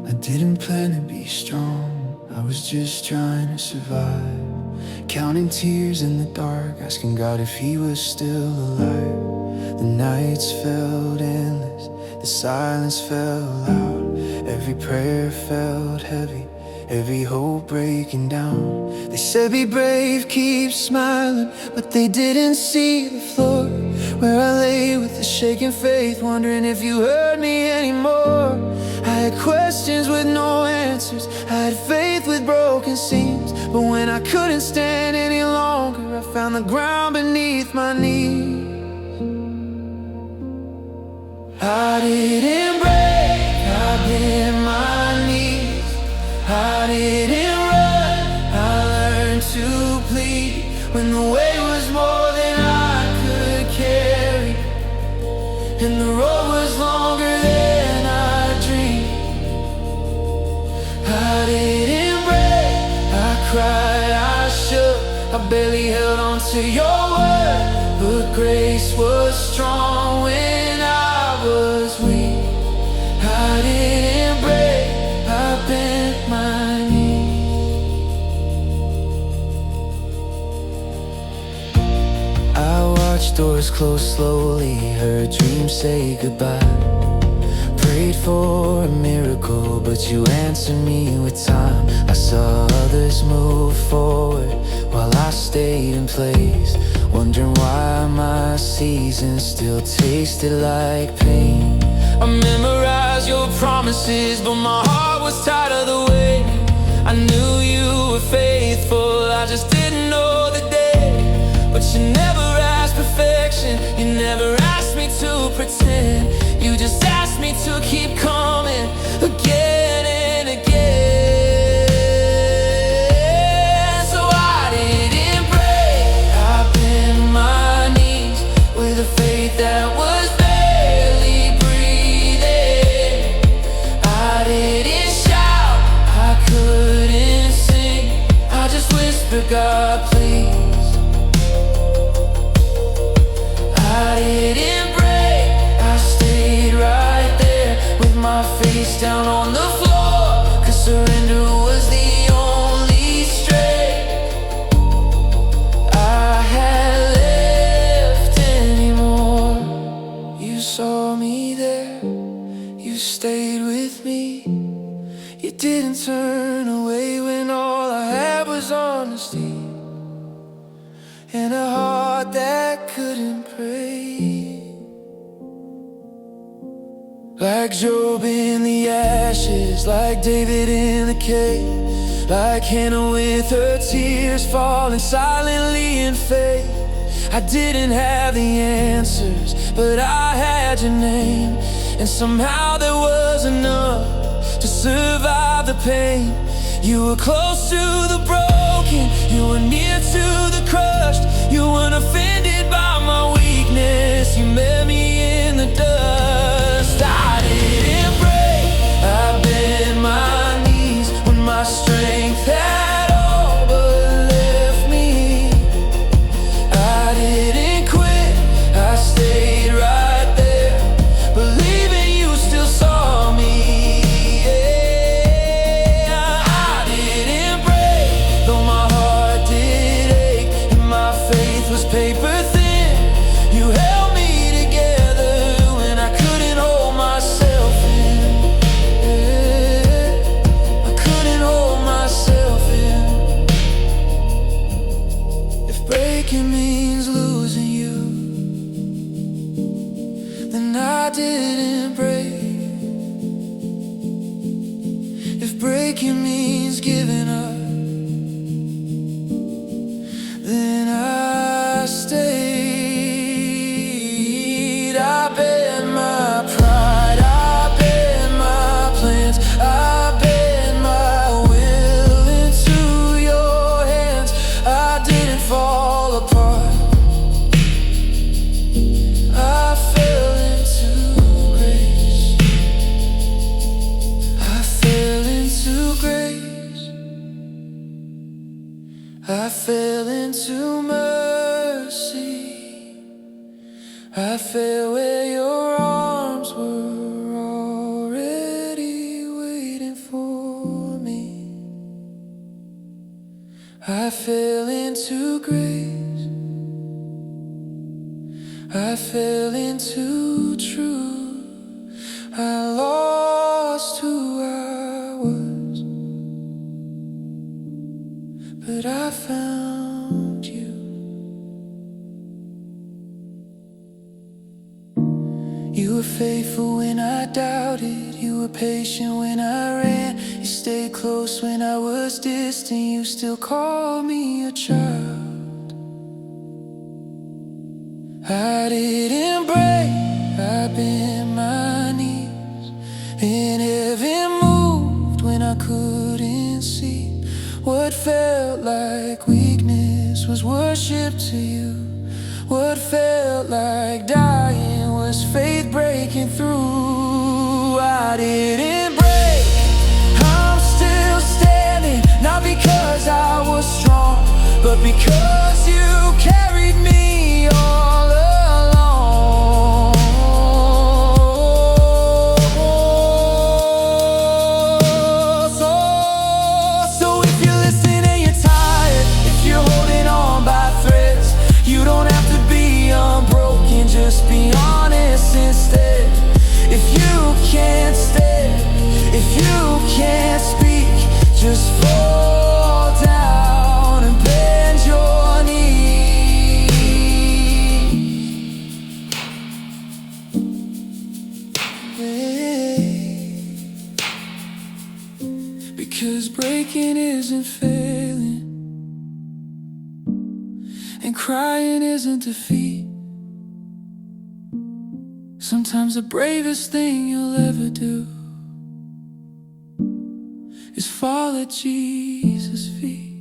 I didn't plan to be strong, I was just trying to survive. Counting tears in the dark, asking God if He was still alive. The nights felt endless, the silence felt loud. Every prayer felt heavy, every hope breaking down. They said be brave, keep smiling, but they didn't see the floor where I lay with a shaking faith, wondering if you heard me anymore. I had questions with no answers, I had faith with broken seams. But when I couldn't stand any longer, I found the ground beneath my knees. I didn't break, I bent my knees. I didn't run, I learned to plead. When the weight was more than I could carry, and the road was longer than I dreamed. I didn't break, I cried, I shook, I barely held on to your word. But grace was strong when I was weak. I didn't break, I bent my knees. I watched doors close slowly, heard dreams say goodbye. Prayed for a miracle, but you answered me with time. I saw others move forward while I stayed in place, wondering why my seasons still tasted like pain. I memorized your promises, but my heart was tired of the way. I knew you were faithful, I just didn't know the day. But you never asked perfection, you never asked me to pretend. You just asked me to keep coming again and again. So I didn't break, I bent my knees with a faith that was barely breathing. I didn't shout, I couldn't sing, I just whispered, God, please. I didn't break, I stayed right there with my face down on the floor, 'cause surrender was the only strength I had left anymore. You saw me there, you stayed with me. You didn't turn away when all I had was honesty, and a heart that couldn't pray. Like Job in the ashes, like David in the cave, like Hannah with her tears falling silently in faith. I didn't have the answers, but I had your name, and somehow there was enough to survive the pain. You were close to the broken, you were near to the crushed. You weren't offended by my weakness, you met me in the dust. I didn't break, I bent my knees when my strength had all but left me. I didn't quit, I stayed right there, believing you still saw me. Paper thin, you held me together when I couldn't hold myself in. I couldn't hold myself in. If breaking means losing you, then I didn't break. If breaking means giving up, then I stayed. I bent my pride, I bent my plans, I bent my will into your hands. I didn't fall apart, I fell into grace. I fell into grace, I fell into mercy. I fell where your too true. I lost who I was, but I found you. You were faithful when I doubted. You were patient when I ran. You stayed close when I was distant. You still called me a child. I didn't break, I bent my knees, and heaven moved when I couldn't see. What felt like weakness was worship to you. What felt like dying was faith breaking through. I didn't break, I'm still standing, not because I was strong, but because you carried me all along. So if you're listening and you're tired, if you're holding on by threads, you don't have to be unbroken, just be honest instead. If you can't stand, if you can't speak, just fall down and bend your knees. Because breaking isn't failing, and crying isn't defeat. Sometimes the bravest thing you'll ever do is fall at Jesus' feet.